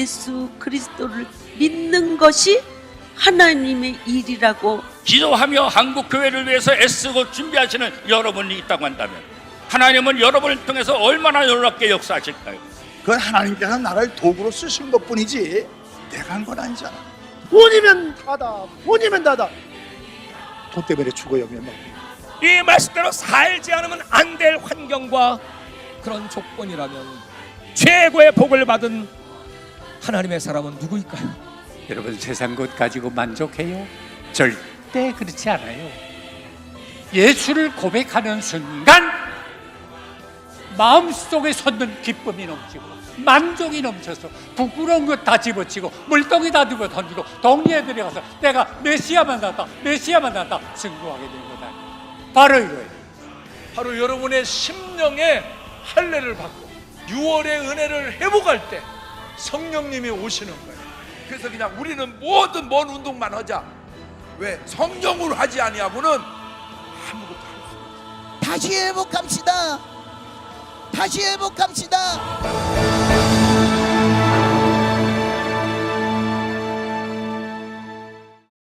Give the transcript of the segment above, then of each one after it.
예수 그리스도를 믿는 것이 하나님의 일이라고 기도하며 한국 교회를 위해서 애쓰고 준비하시는 여러분이 있다고 한다면 하나님은 여러분을 통해서 얼마나 놀랍게 역사하실까요? 그건 하나님께서 나를 도구로 쓰신 것뿐이지 내가 한 건 아니잖아. 본이면 다다, 본이면 다다. 돈 때문에 죽어야면 이 말씀대로 살지 않으면 안 될 환경과 그런 조건이라면 최고의 복을 받은 하나님의 사람은 누구일까요? 여러분 세상 것 가지고 만족해요? 절대 그렇지 않아요. 예수를 고백하는 순간 마음속에 솟는 기쁨이 넘치고 만족이 넘쳐서 부끄러운 것 다 집어치고 물동이 다 들고 던지고 동리에 들어가서 내가 메시아만 났다, 메시아만 났다 승부하게 된 거다. 바로 이거예요. 바로 여러분의 심령의 할례를 받고 6월의 은혜를 회복할 때 성령님이 오시는 거예요. 그래서 그냥 우리는 모든 먼 운동만 하자. 왜? 성령으로 하지 아니하고는 아무것도 할 수 없어요. 다시 회복합시다. 다시 회복합시다.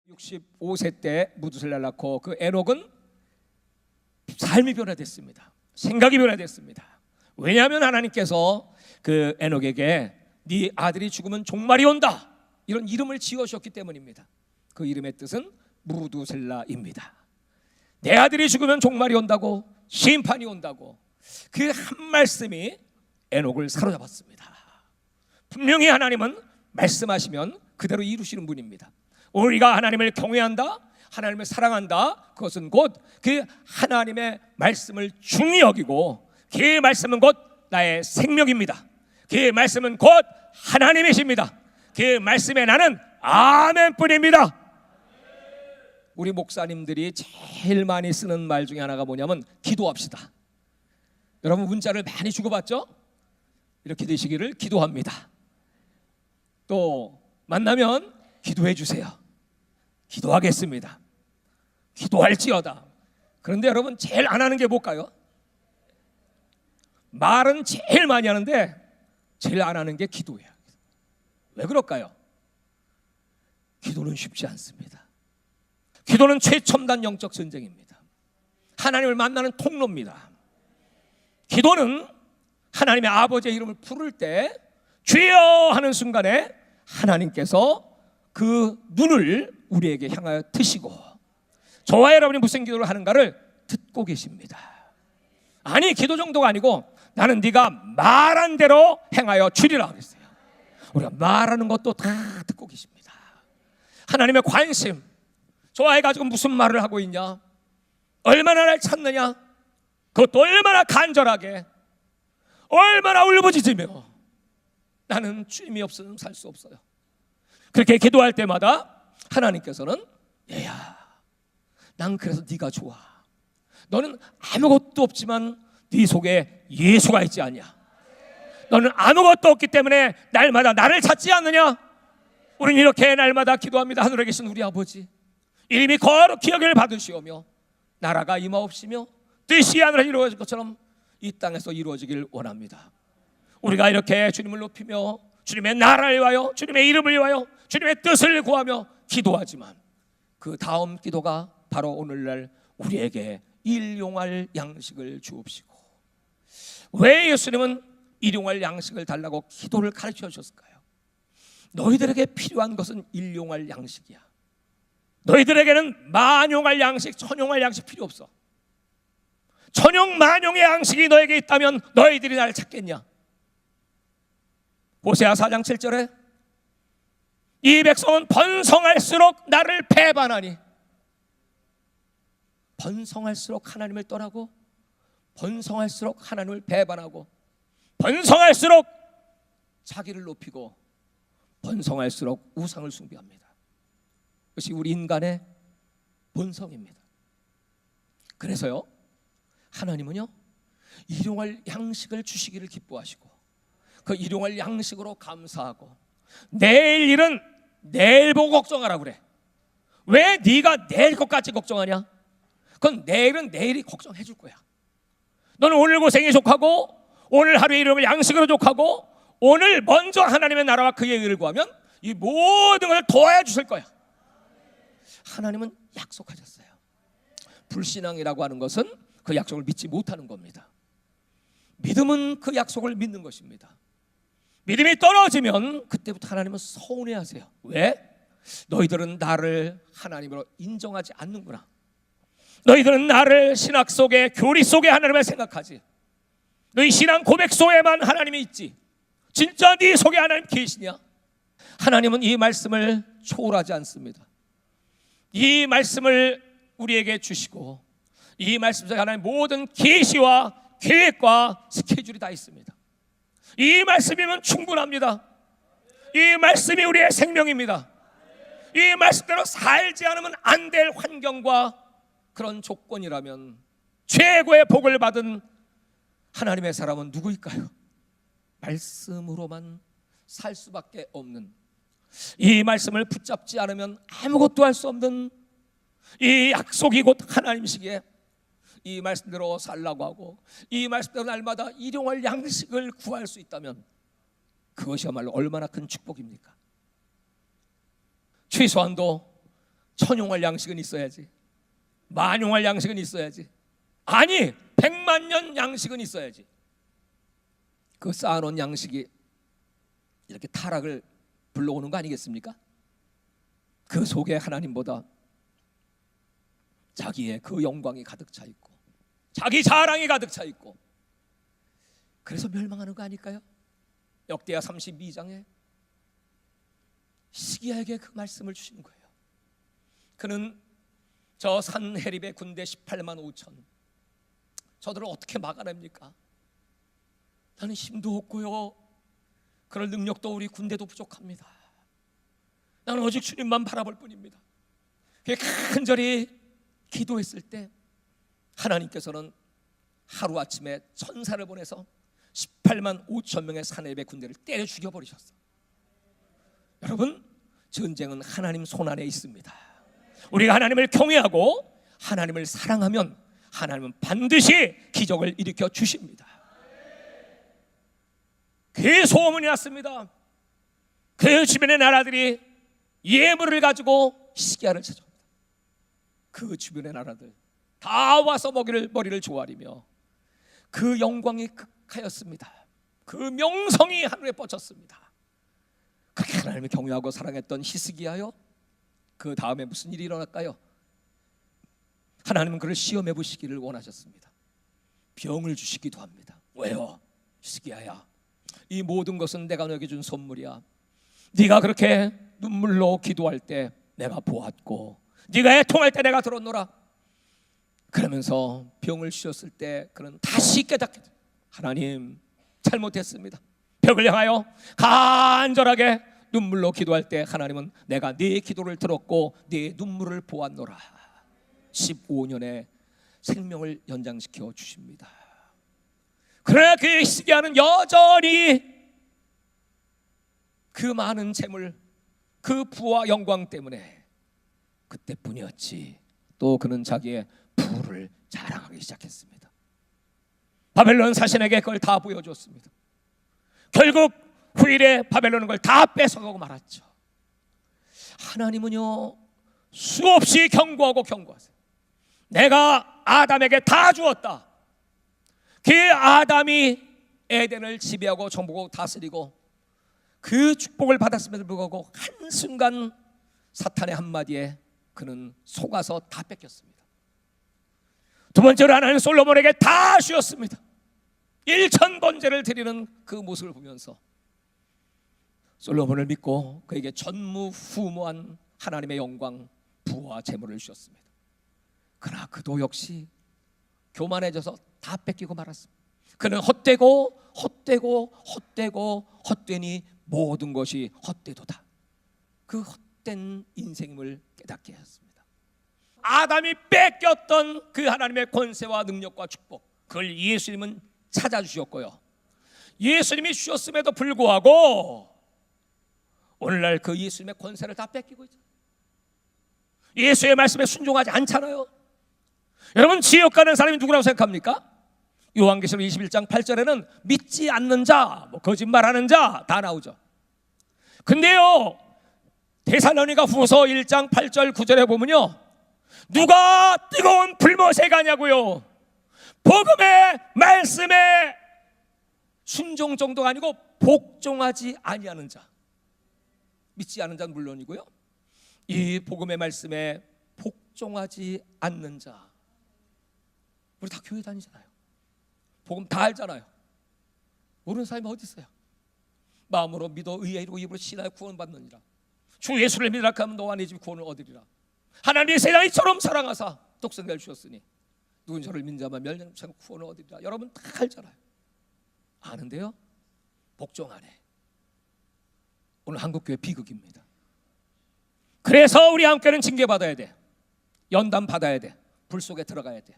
65세 때 무두셀라를 낳고 그 에녹은 삶이 변화됐습니다. 생각이 변화됐습니다. 왜냐하면 하나님께서 그 에녹에게 네 아들이 죽으면 종말이 온다 이런 이름을 지어주셨기 때문입니다. 그 이름의 뜻은 무두셀라입니다. 내 아들이 죽으면 종말이 온다고, 심판이 온다고, 그 한 말씀이 에녹을 사로잡았습니다. 분명히 하나님은 말씀하시면 그대로 이루시는 분입니다. 우리가 하나님을 경외한다, 하나님을 사랑한다, 그것은 곧 그 하나님의 말씀을 중히 여기고 그 말씀은 곧 나의 생명입니다. 그 말씀은 곧 하나님이십니다. 그 말씀에 나는 아멘뿐입니다. 우리 목사님들이 제일 많이 쓰는 말 중에 하나가 뭐냐면 기도합시다. 여러분 문자를 많이 주고받죠? 이렇게 되시기를 기도합니다. 또 만나면 기도해 주세요. 기도하겠습니다. 기도할지어다. 그런데 여러분 제일 안 하는 게 뭘까요? 말은 제일 많이 하는데 제일 안 하는 게 기도예요. 왜 그럴까요? 기도는 쉽지 않습니다. 기도는 최첨단 영적 전쟁입니다. 하나님을 만나는 통로입니다. 기도는 하나님의 아버지의 이름을 부를 때 주여 하는 순간에 하나님께서 그 눈을 우리에게 향하여 드시고 저와 여러분이 무슨 기도를 하는가를 듣고 계십니다. 아니 기도 정도가 아니고 나는 네가 말한 대로 행하여 주리라 그랬어요. 우리가 말하는 것도 다 듣고 계십니다. 하나님의 관심, 좋아해가지고 무슨 말을 하고 있냐, 얼마나 날 찾느냐, 그것도 얼마나 간절하게, 얼마나 울부짖으며 나는 주님이 없으면 살 수 없어요. 그렇게 기도할 때마다 하나님께서는 얘야, 난 그래서 네가 좋아. 너는 아무것도 없지만 네 속에 예수가 있지 않냐. 너는 아무것도 없기 때문에 날마다 나를 찾지 않느냐. 우리는 이렇게 날마다 기도합니다. 하늘에 계신 우리 아버지, 이름이 거룩히 여김을 받으시오며 나라가 임하옵시며 뜻이 하늘에 이루어질 것처럼 이 땅에서 이루어지길 원합니다. 우리가 이렇게 주님을 높이며 주님의 나라를 위하여, 주님의 이름을 위하여, 주님의 뜻을 구하며 기도하지만 그 다음 기도가 바로 오늘날 우리에게 일용할 양식을 주옵시고. 왜 예수님은 일용할 양식을 달라고 기도를 가르쳐 주셨을까요? 너희들에게 필요한 것은 일용할 양식이야. 너희들에게는 만용할 양식, 천용할 양식 필요 없어. 천용 만용의 양식이 너에게 있다면 너희들이 나를 찾겠냐? 호세아 4장 7절에 이 백성은 번성할수록 나를 배반하니. 번성할수록 하나님을 떠나고, 번성할수록 하나님을 배반하고, 번성할수록 자기를 높이고, 번성할수록 우상을 숭배합니다. 그것이 우리 인간의 본성입니다. 그래서요, 하나님은요 일용할 양식을 주시기를 기뻐하시고 그 일용할 양식으로 감사하고, 내일 일은 내일 보고 걱정하라 그래. 왜 네가 내일 것까지 걱정하냐? 그건 내일은 내일이 걱정해 줄 거야. 너는 오늘 고생이 족하고, 오늘 하루의 일용할 양식으로 족하고, 오늘 먼저 하나님의 나라와 그의 의를 구하면 이 모든 것을 도와야 주실 거야. 하나님은 약속하셨어요. 불신앙이라고 하는 것은 그 약속을 믿지 못하는 겁니다. 믿음은 그 약속을 믿는 것입니다. 믿음이 떨어지면 그때부터 하나님은 서운해하세요. 왜? 너희들은 나를 하나님으로 인정하지 않는구나. 너희들은 나를 신학 속에, 교리 속에 하나님을 생각하지. 너희 신앙 고백 속에만 하나님이 있지. 진짜 네 속에 하나님 계시냐? 하나님은 이 말씀을 초월하지 않습니다. 이 말씀을 우리에게 주시고 이 말씀 속에 하나님 모든 계시와 계획과 스케줄이 다 있습니다. 이 말씀이면 충분합니다. 이 말씀이 우리의 생명입니다. 이 말씀대로 살지 않으면 안 될 환경과 그런 조건이라면 최고의 복을 받은 하나님의 사람은 누구일까요? 말씀으로만 살 수밖에 없는, 이 말씀을 붙잡지 않으면 아무것도 할 수 없는 이 약속이 곧 하나님이시기에 이 말씀대로 살라고 하고 이 말씀대로 날마다 일용할 양식을 구할 수 있다면 그것이야말로 얼마나 큰 축복입니까? 최소한도 천용할 양식은 있어야지, 만용할 양식은 있어야지, 아니 100만 년 양식은 있어야지. 그 쌓아놓은 양식이 이렇게 타락을 불러오는 거 아니겠습니까? 그 속에 하나님보다 자기의 그 영광이 가득 차 있고 자기 자랑이 가득 차 있고 그래서 멸망하는 거 아닐까요? 역대하 32장에 히스기야에게 그 말씀을 주신 거예요. 그는 저 산헤립의 군대 18만 5천, 저들을 어떻게 막아냅니까? 나는 힘도 없고요, 그럴 능력도 우리 군대도 부족합니다. 나는 오직 주님만 바라볼 뿐입니다. 간절히 기도했을 때 하나님께서는 하루아침에 천사를 보내서 18만 5천 명의 산헤립의 군대를 때려 죽여버리셨어요. 여러분, 전쟁은 하나님 손안에 있습니다. 우리가 하나님을 경외하고 하나님을 사랑하면 하나님은 반드시 기적을 일으켜 주십니다. 그 소문이 났습니다. 그 주변의 나라들이 예물을 가지고 히스기야를 찾아옵니다. 그 주변의 나라들 다 와서 머리를 조아리며 그 영광이 극하였습니다. 그 명성이 하늘에 뻗쳤습니다. 그렇게 하나님을 경외하고 사랑했던 히스기야요, 그 다음에 무슨 일이 일어날까요? 하나님은 그를 시험해 보시기를 원하셨습니다. 병을 주시기도 합니다. 왜요? 히스기야야, 이 모든 것은 내가 너에게 준 선물이야. 네가 그렇게 눈물로 기도할 때 내가 보았고 네가 애통할 때 내가 들었노라. 그러면서 병을 주셨을 때 그는 다시 깨닫게 돼. 하나님, 잘못했습니다. 벽을 향하여 간절하게 눈물로 기도할 때 하나님은 내가 네 기도를 들었고 네 눈물을 보았노라. 15년의 생명을 연장시켜 주십니다. 그러나 그 히스기야는 여전히 그 많은 재물, 그 부와 영광 때문에 그때뿐이었지, 또 그는 자기의 부를 자랑하기 시작했습니다. 바벨론 사신에게 그걸 다 보여줬습니다. 결국 후일에 바벨론은 그걸 다 뺏어가고 말았죠. 하나님은요, 수없이 경고하고 경고하세요. 내가 아담에게 다 주었다. 그 아담이 에덴을 지배하고 정복하고 다스리고 그 축복을 받았음에도 불구하고 한순간 사탄의 한마디에 그는 속아서 다 뺏겼습니다. 두 번째로 하나님은 솔로몬에게 다 주었습니다. 1천 번제를 드리는 그 모습을 보면서 솔로몬을 믿고 그에게 전무후무한 하나님의 영광, 부와 재물을 주셨습니다. 그러나 그도 역시 교만해져서 다 뺏기고 말았습니다. 그는 헛되고 헛되니 모든 것이 헛되도다. 그 헛된 인생임을 깨닫게 하였습니다. 아담이 뺏겼던 그 하나님의 권세와 능력과 축복, 그걸 예수님은 찾아주셨고요, 예수님이 주셨음에도 불구하고 오늘날 그 예수님의 권세를 다 뺏기고 있죠. 예수의 말씀에 순종하지 않잖아요. 여러분, 지옥 가는 사람이 누구라고 생각합니까? 요한계시록 21장 8절에는 믿지 않는 자, 거짓말하는 자 다 나오죠. 근데요, 데살로니가 후서 1장 8절 9절에 보면요, 누가 뜨거운 불못에 가냐고요. 복음의 말씀에 순종 정도가 아니고 복종하지 아니하는 자, 믿지 않는 자는 물론이고요, 이 복음의 말씀에 복종하지 않는 자. 우리 다 교회 다니잖아요. 복음 다 알잖아요. 모르는 사람이 어디 있어요? 마음으로 믿어 의에 이르고 입으로 신하여 구원받느니라. 주 예수를 믿으라 하면 너와 네 집 구원을 얻으리라. 하나님이 세상을 이처럼 사랑하사 독생자를 주셨으니 누군 저를 믿는 자만 멸망치 않고 구원을 얻으리라. 여러분 다 알잖아요. 아는데요, 복종 안 해. 오늘 한국교회 비극입니다. 그래서 우리 함께는 징계받아야 돼. 연단 받아야 돼. 불 속에 들어가야 돼.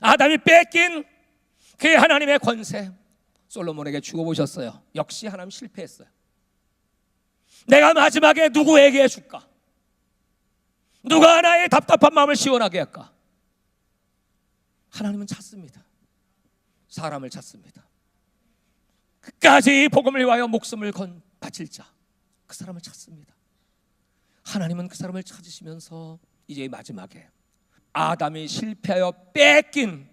아담이 뺏긴 그 하나님의 권세 솔로몬에게 주고 보셨어요. 역시 하나님 실패했어요. 내가 마지막에 누구에게 줄까? 누가 나의 답답한 마음을 시원하게 할까? 하나님은 찾습니다. 사람을 찾습니다. 끝까지 복음을 위하여 목숨을 건 바칠 자, 그 사람을 찾습니다. 하나님은 그 사람을 찾으시면서 이제 마지막에 아담이 실패하여 뺏긴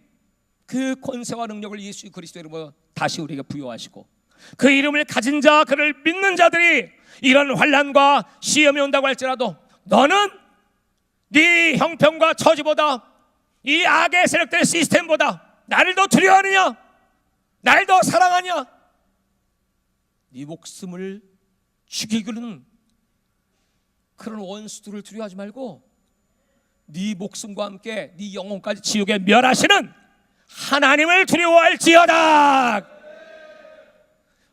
그 권세와 능력을 예수 그리스도의 이름으로 다시 우리에게 부여하시고, 그 이름을 가진 자, 그를 믿는 자들이 이런 환난과 시험이 온다고 할지라도 너는 네 형편과 처지보다, 이 악의 세력들의 시스템보다 나를 더 두려워하느냐? 나를 더 사랑하냐? 네 목숨을 죽이기는 그런 원수들을 두려워하지 말고 네 목숨과 함께 네 영혼까지 지옥에 멸하시는 하나님을 두려워할지어다.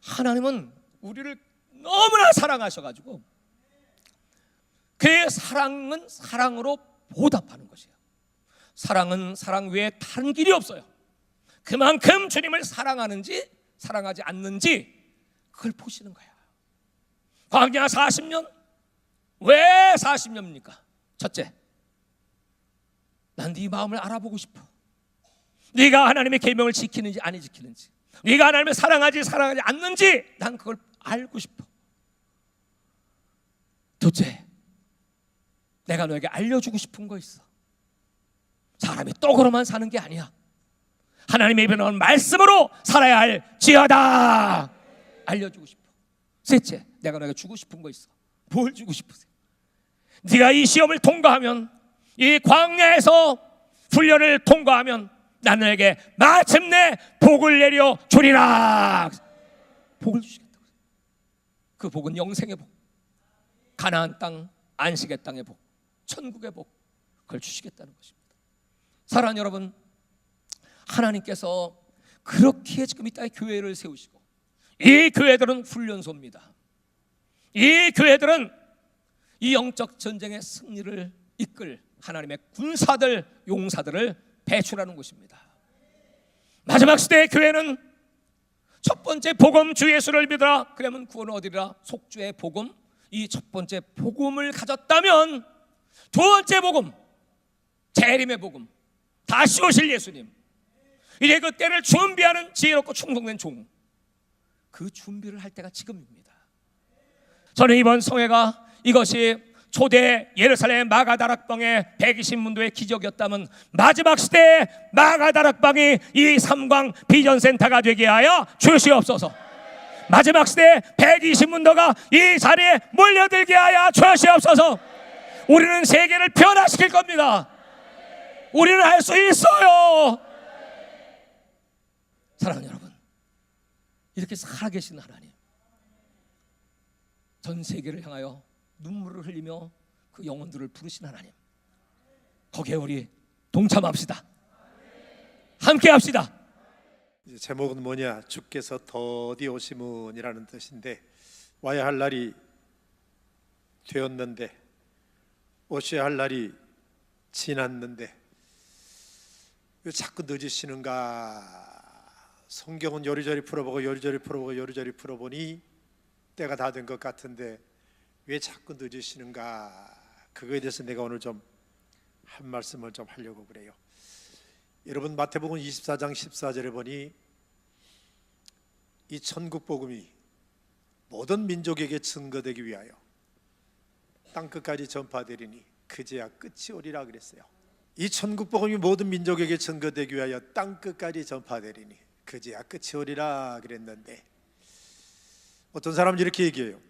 하나님은 우리를 너무나 사랑하셔가지고 그 사랑은 사랑으로 보답하는 것이에요. 사랑은 사랑 외에 다른 길이 없어요. 그만큼 주님을 사랑하는지 사랑하지 않는지 그걸 보시는 거야. 광야 40년, 왜 40년입니까? 첫째, 난 네 마음을 알아보고 싶어. 네가 하나님의 계명을 지키는지 안 지키는지, 네가 하나님을 사랑하지 사랑하지 않는지 난 그걸 알고 싶어. 둘째, 내가 너에게 알려주고 싶은 거 있어. 사람이 떡으로만 사는 게 아니야. 하나님의 입에 나온 말씀으로 살아야 할지어다. 알려주고 싶어. 셋째, 내가 너에게 주고 싶은 거 있어. 뭘 주고 싶으세요? 네가 이 시험을 통과하면, 이 광야에서 훈련을 통과하면 나는 너에게 마침내 복을 내려 주리라. 복을 주시겠다고. 그 복은 영생의 복, 가나안 땅 안식의 땅의 복, 천국의 복, 그걸 주시겠다는 것입니다. 사랑하는 여러분, 하나님께서 그렇게 지금 이 땅에 교회를 세우시고, 이 교회들은 훈련소입니다. 이 교회들은 이 영적 전쟁의 승리를 이끌 하나님의 군사들, 용사들을 배출하는 곳입니다. 마지막 시대의 교회는 첫 번째 복음, 주 예수를 믿으라 그러면 구원을 얻으리라, 속주의 복음, 이 첫 번째 복음을 가졌다면 두 번째 복음, 재림의 복음, 다시 오실 예수님, 이제 그 때를 준비하는 지혜롭고 충성된 종, 그 준비를 할 때가 지금입니다. 저는 이번 성회가 이것이 초대 예루살렘 마가다락방의 120문도의 기적이었다면, 마지막 시대의 마가다락방이 이 삼광 비전센터가 되게 하여 주시옵소서. 마지막 시대 120문도가 이 자리에 몰려들게 하여 주시옵소서. 우리는 세계를 변화시킬 겁니다. 우리는 할 수 있어요. 사랑하는 여러분, 이렇게 살아계신 하나님, 전 세계를 향하여 눈물을 흘리며 그 영혼들을 부르신 하나님, 거기에 우리 동참합시다. 함께 합시다. 이제 제목은 뭐냐? 주께서 더디 오시문이라는 뜻인데, 와야 할 날이 되었는데, 오셔야 할 날이 지났는데 왜 자꾸 늦으시는가? 성경은 요리조리 풀어보고 요리조리 풀어보고 요리조리 풀어보니 때가 다 된 것 같은데 왜 자꾸 늦으시는가? 그거에 대해서 내가 오늘 좀 한 말씀을 좀 하려고 그래요. 여러분 마태복음 24장 14절에 보니 이 천국 복음이 모든 민족에게 증거되기 위하여 땅 끝까지 전파되리니 그제야 끝이 오리라 그랬어요. 이 천국 복음이 모든 민족에게 증거되기 위하여 땅 끝까지 전파되리니 그제야 끝이 오리라 그랬는데, 어떤 사람은 이렇게 얘기해요.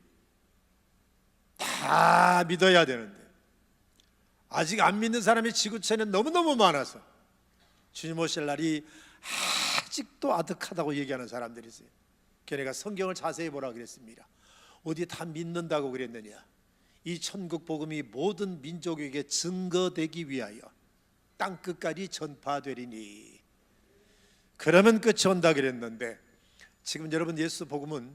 다 믿어야 되는데 아직 안 믿는 사람이 지구촌에 너무너무 많아서 주님 오실 날이 아직도 아득하다고 얘기하는 사람들이 있어요. 걔네가 성경을 자세히 보라 그랬습니다. 어디 다 믿는다고 그랬느냐? 이 천국 복음이 모든 민족에게 증거되기 위하여 땅 끝까지 전파되리니 그러면 끝이 온다 그랬는데, 지금 여러분 예수 복음은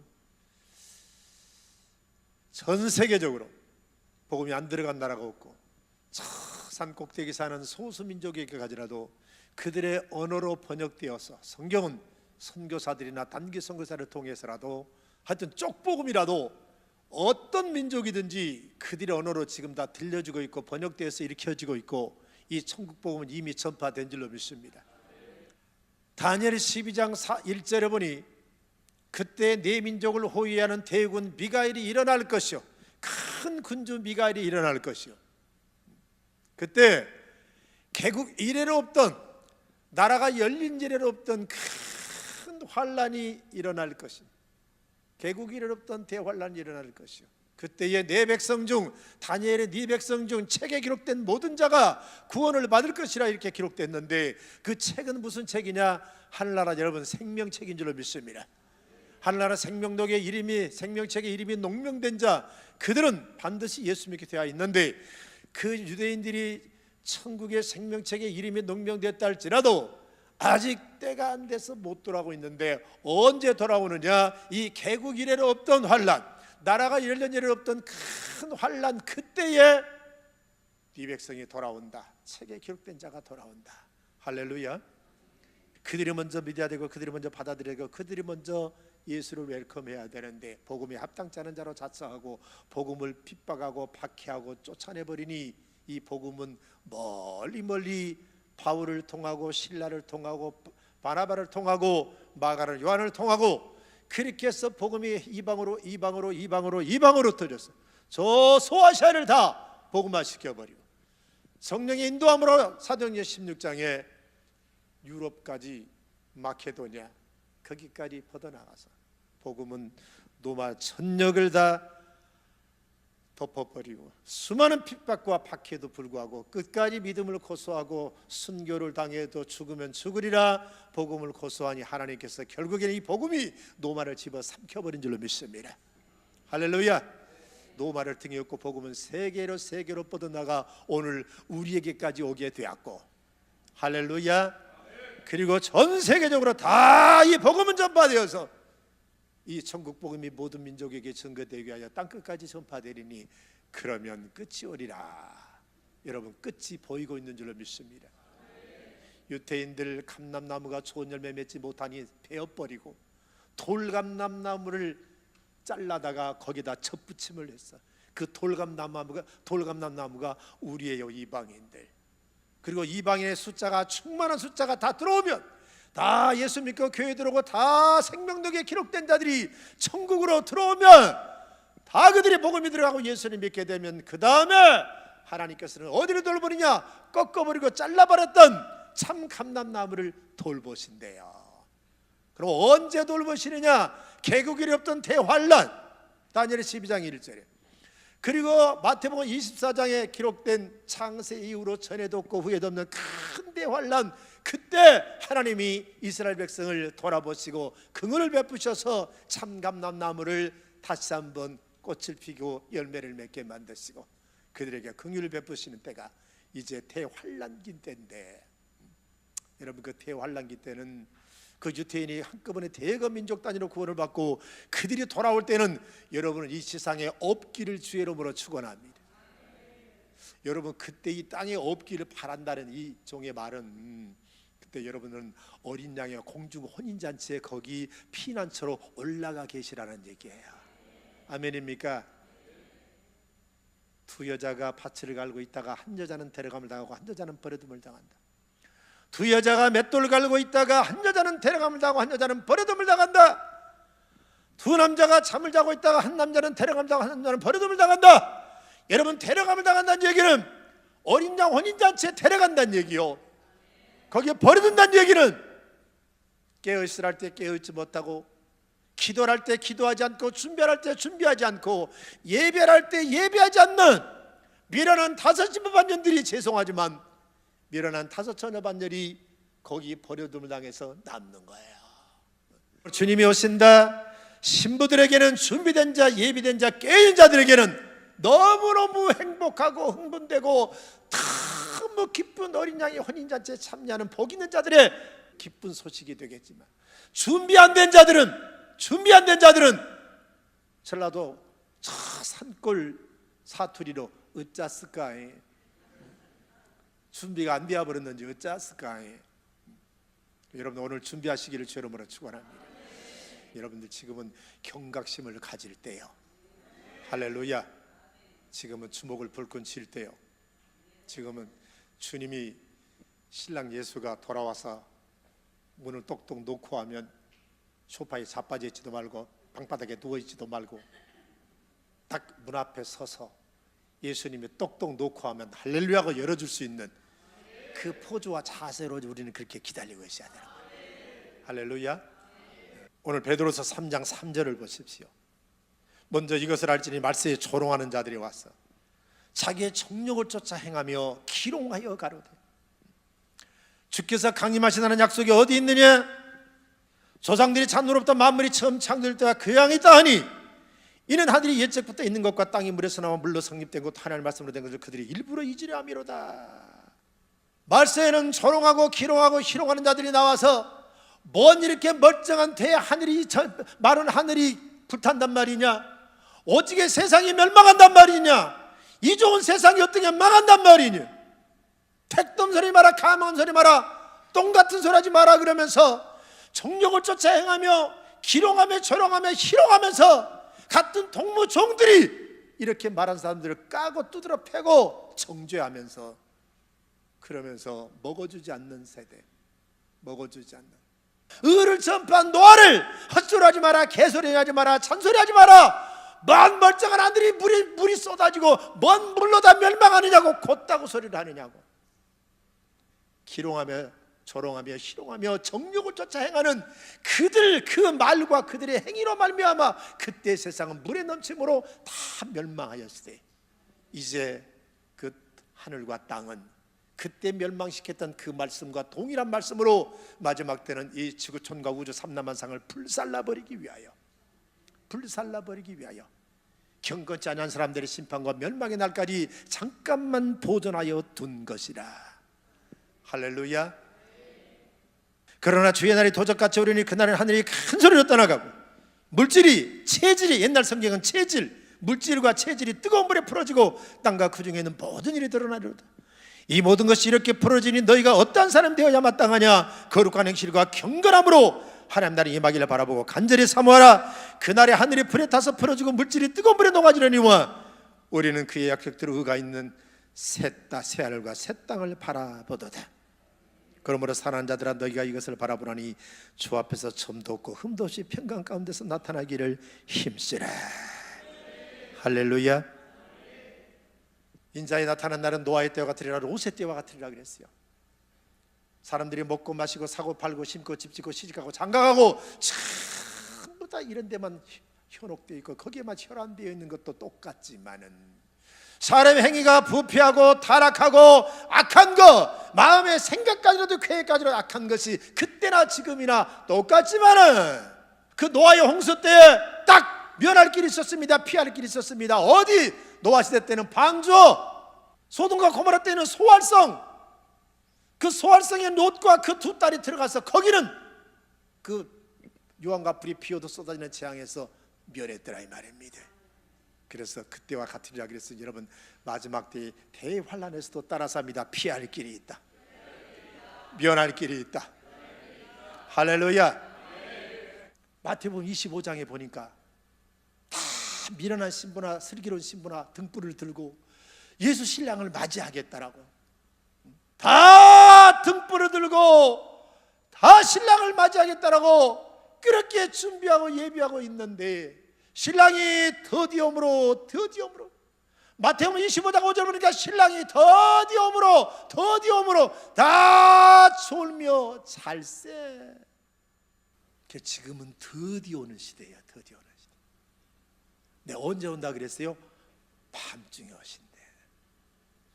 전 세계적으로 복음이 안 들어간 나라가 없고, 저 산 꼭대기 사는 소수 민족에게 가지라도 그들의 언어로 번역되어서, 성경은 선교사들이나 단기 선교사를 통해서라도 하여튼 쪽복음이라도 어떤 민족이든지 그들의 언어로 지금 다 들려주고 있고 번역되어서 일으켜지고 있고, 이 천국 복음은 이미 전파된 줄로 믿습니다. 다니엘 12장 1절에 보니 그때 네 민족을 호위하는 대군 미가엘이 일어날 것이요, 큰 군주 미가엘이 일어날 것이요. 그때 개국 이래로 없던, 나라가 열린 이래로 없던 큰 환란이 일어날 것입니다. 개국 이래로 없던 대환란이 일어날 것이요. 그때의 네 백성 중, 다니엘의 네 백성 중 책에 기록된 모든 자가 구원을 받을 것이라 이렇게 기록됐는데, 그 책은 무슨 책이냐? 하늘나라 여러분 생명책인 줄로 믿습니다. 하늘나라 생명록의 이름이, 생명책의 이름이 농명된 자, 그들은 반드시 예수 믿게 되어 있는데, 그 유대인들이 천국의 생명책의 이름이 농명됐다 할지라도 아직 때가 안 돼서 못 돌아오고 있는데, 언제 돌아오느냐? 이 개국 이래로 없던 환란, 나라가 열린 이래로 없던 큰 환란, 그때에 네 백성이 돌아온다. 책에 기록된 자가 돌아온다. 할렐루야. 그들이 먼저 믿어야 되고, 그들이 먼저 받아들여야 되고, 그들이 먼저 예수를 웰컴해야 되는데, 복음에 합당치 않은 자로 자처하고 복음을 핍박하고 박해하고 쫓아내버리니, 이 복음은 멀리 멀리 바울을 통하고 신라를 통하고 바나바를 통하고 마가를 요한을 통하고, 그렇게 해서 복음이 이방으로 이방으로 이방으로 이방으로 터졌어요. 저 소아시아를 다 복음화 시켜버리고, 성령의 인도함으로 사도행전 16장에 유럽까지, 마케도냐 거기까지 뻗어나가서 복음은 노마 전역을 다 덮어버리고, 수많은 핍박과 박해도 불구하고 끝까지 믿음을 고수하고 순교를 당해도 죽으면 죽으리라 복음을 고수하니, 하나님께서 결국에는 이 복음이 노마를 집어 삼켜버린 줄로 믿습니다. 할렐루야. 노마를 등에 업고 복음은 세계로 뻗어나가 오늘 우리에게까지 오게 되었고, 할렐루야. 그리고 전 세계적으로 다 이 복음은 전파되어서 이 천국 복음이 모든 민족에게 증거되기 위하여 땅끝까지 전파되리니 그러면 끝이 오리라. 여러분, 끝이 보이고 있는 줄로 믿습니다. 유태인들 감람나무가 좋은 열매 맺지 못하니 베어버리고, 돌감람나무를 잘라다가 거기다 첩붙임을 했어. 그 돌감람나무가 우리예요, 이방인들. 그리고 이방인의 숫자가, 충만한 숫자가 다 들어오면, 다 예수 믿고 교회 들어오고 다 생명록에 기록된 자들이 천국으로 들어오면, 다 그들이 복음이 들어가고 예수를 믿게 되면, 그 다음에 하나님께서는 어디로 돌보느냐? 꺾어버리고 잘라버렸던 참 감람나무를 돌보신대요. 그럼 언제 돌보시느냐? 개국일이 없던 대환란, 다니엘 12장 1절에. 그리고 마태복음 24장에 기록된 창세 이후로 전에도 없고 후에도 없는 큰 대환란, 그때 하나님이 이스라엘 백성을 돌아보시고 긍휼을 베푸셔서 참감람나무를 다시 한번 꽃을 피고 열매를 맺게 만드시고 그들에게 긍휼을 베푸시는 때가 이제 대환란기 때인데, 여러분, 그 대환란기 때는 그 유태인이 한꺼번에 대거 민족 단위로 구원을 받고 그들이 돌아올 때는 여러분은 이 세상에 없기를 주의 이름으로 축원합니다. 여러분, 그때 이 땅에 없기를 바란다는 이 종의 말은, 그때 여러분은 어린 양의 공중 혼인잔치에 거기 피난처로 올라가 계시라는 얘기예요. 아멘입니까? 두 여자가 밭을 갈고 있다가 한 여자는 데려감을 당하고 한 여자는 버려둠을 당한다. 두 여자가 맷돌 갈고 있다가 한 여자는 데려감을 당하고 한 여자는 버려둠을 당한다. 두 남자가 잠을 자고 있다가 한 남자는 데려감을 당하고 한 남자는 버려둠을 당한다. 여러분, 데려감을 당한다는 얘기는 어린 양 혼인잔치에 데려간다는 얘기요. 거기에 버려둔다는 얘기는 깨어있으라 할 때 깨어있지 못하고, 기도할 때 기도하지 않고, 준비할 때 준비하지 않고, 예배할 때 예배하지 않는 미련한 5 반년들이, 죄송하지만 미련한 5 반년이 거기 버려둠을 당해서 남는 거예요. 주님이 오신다. 신부들에게는, 준비된 자, 예비된 자, 깨어있는 자들에게는 너무너무 행복하고 흥분되고 너무 기쁜 어린 양의 혼인잔치에 참여하는 복 있는 자들의 기쁜 소식이 되겠지만, 준비 안 된 자들은 전라도 저 산골 사투리로 어쩌스까, 준비가 안 되어 버렸는지 어쩌스까. 여러분, 오늘 준비하시기를 주의 이름으로 축원합니다. 여러분들 지금은 경각심을 가질 때요. 할렐루야. 지금은 주목을 불끈 칠 때요. 지금은 주님이, 신랑 예수가 돌아와서 문을 똑똑 놓고 하면 소파에 자빠져 있지도 말고 방바닥에 누워 있지도 말고 딱 문 앞에 서서 예수님이 똑똑 놓고 하면 할렐루야가 열어줄 수 있는 그 포즈와 자세로 우리는 그렇게 기다리고 있어야 되는 거예요. 할렐루야. 오늘 베드로서 3장 3절을 보십시오. 먼저 이것을 알지니 말세에 조롱하는 자들이 와서 자기의 정욕을 쫓아 행하며 기롱하여 가로되, 주께서 강림하시다는 약속이 어디 있느냐? 조상들이 잔노롭다 만물이 처음 창조될 때와 교양이 있다 하니, 이는 하늘이 옛적부터 있는 것과 땅이 물에서 나와 물로 성립된 것, 하나님의 말씀으로 된 것을 그들이 일부러 잊으려 함이로다. 말세에는 조롱하고 기롱하고 희롱하는 자들이 나와서 뭔 이렇게 멀쩡한 대하늘이, 마른 하늘이 불탄단 말이냐? 오직에 세상이 멸망한단 말이냐? 이 좋은 세상이 어떻게 망한단 말이냐? 택돔 소리 마라, 가망 소리 마라, 똥 같은 소리 하지 마라 그러면서 정욕을 쫓아 행하며 기롱하며 조롱하며 희롱하면서 같은 동무종들이 이렇게 말한 사람들을 까고 두드러 패고 정죄하면서, 그러면서 먹어주지 않는 세대, 먹어주지 않는, 의를 전파한 노아를 헛소리하지 마라, 개소리하지 마라, 잔소리하지 마라, 먼 멀쩡한 하늘이 물이 쏟아지고 먼 물로 다 멸망하느냐고 곧다고 소리를 하느냐고. 기롱하며 조롱하며 희롱하며 정욕을 쫓아 행하는 그들, 그 말과 그들의 행위로 말미암아 그때 세상은 물에 넘침으로 다 멸망하였으되, 이제 그 하늘과 땅은 그때 멸망시켰던 그 말씀과 동일한 말씀으로 마지막 때는 이 지구촌과 우주 삼라만상을 불살라버리기 위하여, 경건치 않은 사람들의 심판과 멸망의 날까지 잠깐만 보존하여 둔 것이라. 할렐루야. 그러나 주의 날이 도적같이 오리니 그날은 하늘이 큰 소리로 떠나가고 물질이, 체질이, 옛날 성경은 체질, 물질과 체질이 뜨거운 물에 풀어지고 땅과 그 중에 있는 모든 일이 드러나리로다. 이 모든 것이 이렇게 풀어지니 너희가 어떠한 사람 되어야 마땅하냐? 거룩한 행실과 경건함으로 하나님 나라에 임하기를 바라보고 간절히 사모하라. 그날에 하늘이 불에 타서 풀어지고 물질이 뜨거운 물에 녹아지려니와 우리는 그의 약속대로 의가 있는 새 하늘과 새 땅을 바라보도다. 그러므로 사랑하는 자들아, 너희가 이것을 바라보라니 주 앞에서 점도 없고 흠도 없이 평강 가운데서 나타나기를 힘쓰라. 할렐루야. 인자에 나타난 날은 노아의 때와 같으리라, 롯의 때와 같으리라 그랬어요. 사람들이 먹고 마시고 사고 팔고 심고 집짓고 시집가고 장가가고 전부 다 이런 데만 현혹되어 있고 거기에만 혈안되어 있는 것도 똑같지만은, 사람의 행위가 부패하고 타락하고 악한 것, 마음의 생각까지라도 계획까지라도 악한 것이 그때나 지금이나 똑같지만은, 그 노아의 홍수 때에 딱 면할 길이 있었습니다. 피할 길이 있었습니다. 어디? 노아 시대 때는 방주, 소돔과 고모라 때는 소활성, 그 소활성에 롯과 그 두 딸이 들어가서 거기는 그 유황과 불이 피어도 쏟아지는 재앙에서 멸했더라 이 말입니다. 그래서 그때와 같으리라 그래서 여러분, 마지막 때의 대환란에서도 따라서 합니다. 피할 길이 있다, 면할 길이 있다. 할렐루야. 마태복음 25장에 보니까 다 미련한 신부나 슬기로운 신부나 등불을 들고 예수 신랑을 맞이하겠다라고, 다 등불을 들고 다 신랑을 맞이하겠다라고 그렇게 준비하고 예비하고 있는데 신랑이 더디옴으로 마태복음 25장 5절 보니까 신랑이 더디옴으로 다 졸며 잘세. 지금은 더디 오는 시대예요. 더디 오는 시대. 내가 언제 온다 그랬어요? 밤중에 오신대.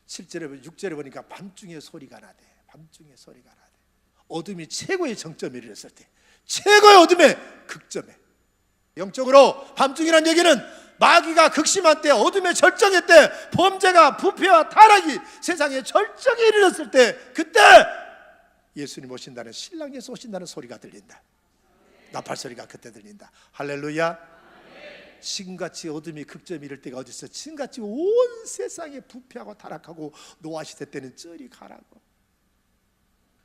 7절에 6절에 보니까 밤중에 소리가 나대. 밤중에 소리가 나대. 어둠이 최고의 정점에 이르렀을 때, 최고의 어둠의 극점에. 영적으로 밤중이라는 얘기는 마귀가 극심한 때, 어둠의 절정의 때, 범죄가 부패와 타락이 세상의 절정에 이르렀을 때, 그때 예수님 오신다는, 신랑에서 오신다는 소리가 들린다. 나팔 소리가 그때 들린다. 할렐루야. 지금같이 어둠이 극점에 이를 때가 어디 있어? 지금같이 온 세상에 부패하고 타락하고 노하시대 때는 저리 가라고.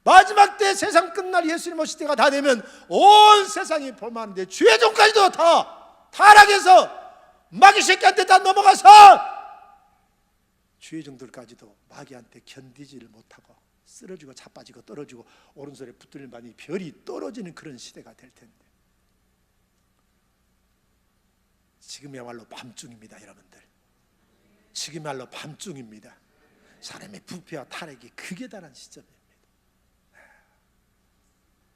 마지막 때 세상 끝날 예수님 오실 때가 다 되면 온 세상이 볼만한데 주의 종까지도 다 타락해서 마귀 새끼한테 다 넘어가서 주의 종들까지도 마귀한테 견디지를 못하고 쓰러지고 자빠지고 떨어지고 오른손에 붙들린 바니 별이 떨어지는 그런 시대가 될 텐데, 지금이야말로 밤중입니다. 여러분들, 지금이야말로 밤중입니다. 사람의 부패와 타락이 극에 달한 시점입니다.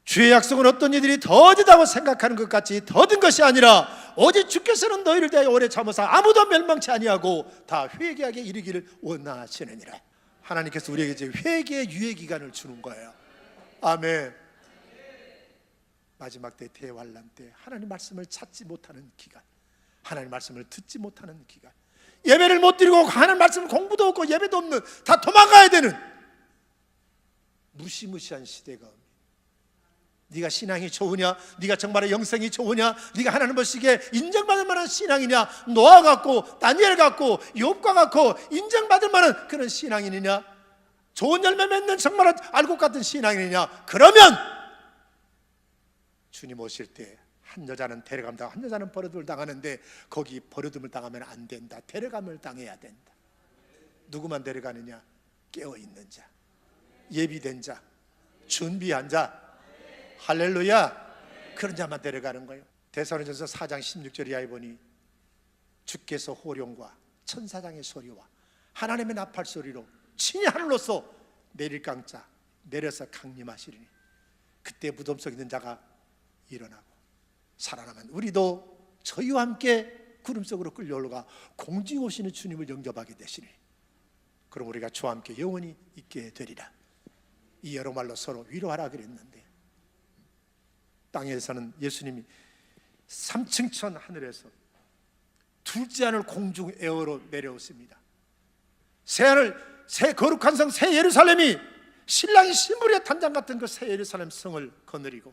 주의 약속은 어떤 이들이 더디다고 생각하는 것 같이 더딘 것이 아니라 오직 주께서는 너희를 대하여 오래 참으사 아무도 멸망치 아니하고 다 회개하게 이르기를 원하시느니라. 하나님께서 우리에게 이제 회개의 유예 기간을 주는 거예요. 아멘. 마지막 때, 대환란 때 하나님 말씀을 찾지 못하는 기간, 하나님 말씀을 듣지 못하는 기간, 예배를 못 드리고 하나님 말씀 공부도 없고 예배도 없는, 다 도망가야 되는 무시무시한 시대가 옵니다. 네가 신앙이 좋으냐, 네가 정말 영성이 좋으냐, 네가 하나님 보시기에 인정받을 만한 신앙이냐, 노아 같고 다니엘 같고 욥과 같고 인정받을 만한 그런 신앙이냐, 좋은 열매 맺는 정말 알곡 같은 신앙이냐, 그러면 주님 오실 때 한 여자는 데려감 당하고 한 여자는 버려둠을 당하는데 거기 버려둠을 당하면 안 된다. 데려감을 당해야 된다. 누구만 데려가느냐? 깨어있는 자, 예비된 자, 준비한 자, 할렐루야. 그런 자만 데려가는 거예요. 데살로니가전서 4장 16절 이하에 보니 주께서 호령과 천사장의 소리와 하나님의 나팔 소리로 친히 하늘로서 내릴 강자 내려서 강림하시리니 그때 무덤 속에 있는 자가 일어나고 살아나면 우리도 저희와 함께 구름 속으로 끌려 올라가 공중에 오시는 주님을 영접하게 되시니 그럼 우리가 주와 함께 영원히 있게 되리라. 이 여러 말로 서로 위로하라 그랬는데, 땅에서는 예수님이 3층 천 하늘에서 둘째 하늘 공중 에어로 내려오십니다. 새 거룩한 성 새 예루살렘이 신랑이 신부의 단장 같은 그 새 예루살렘 성을 거느리고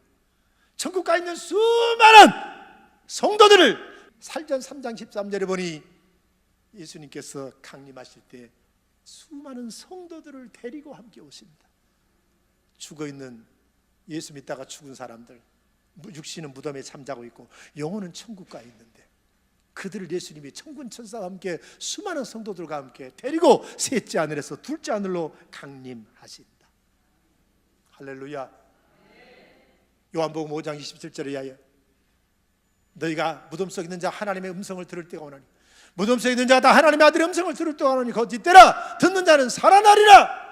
천국 가 있는 수많은 성도들을 살전 3장 13절에 보니 예수님께서 강림하실 때 수많은 성도들을 데리고 함께 오십니다. 죽어있는, 예수 믿다가 죽은 사람들, 육신은 무덤에 잠자고 있고 영혼은 천국 가 있는데 그들을 예수님이 천군 천사와 함께 수많은 성도들과 함께 데리고 셋째 하늘에서 둘째 하늘로 강림하신다. 할렐루야. 요한복음 5장 27절에 야에 너희가 무덤 속에 있는 자 하나님의 음성을 들을 때가 오나니 무덤 속에 있는 자가 다 하나님의 아들의 음성을 들을 때가 오나니 거짓되라. 듣는 자는 살아나리라.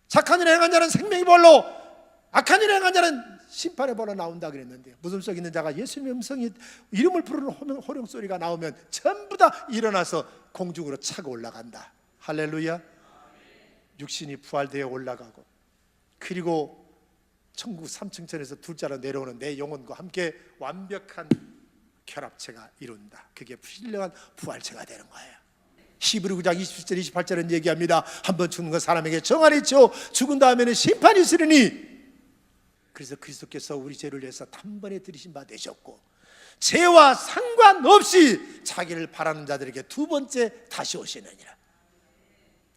착한 일을 행한 자는 생명의 벌로, 악한 일을 행한 자는 심판의 벌로 나온다 그랬는데, 무덤 속에 있는 자가 예수님의 음성이 이름을 부르는 호령 소리가 나오면 전부 다 일어나서 공중으로 차고 올라간다. 할렐루야. 육신이 부활되어 올라가고 그리고 천국 3층천에서 둘째로 내려오는 내 영혼과 함께 완벽한 결합체가 이룬다. 그게 신령한 부활체가 되는 거예요. 히브리 9장 27절 28절은 얘기합니다. 한번 죽는 건 사람에게 정한이 있죠. 죽은 다음에는 심판이 있으리니, 그래서 그리스도께서 우리 죄를 위해서 단번에 들이신 바 되셨고 죄와 상관없이 자기를 바라는 자들에게 두 번째 다시 오시느니라.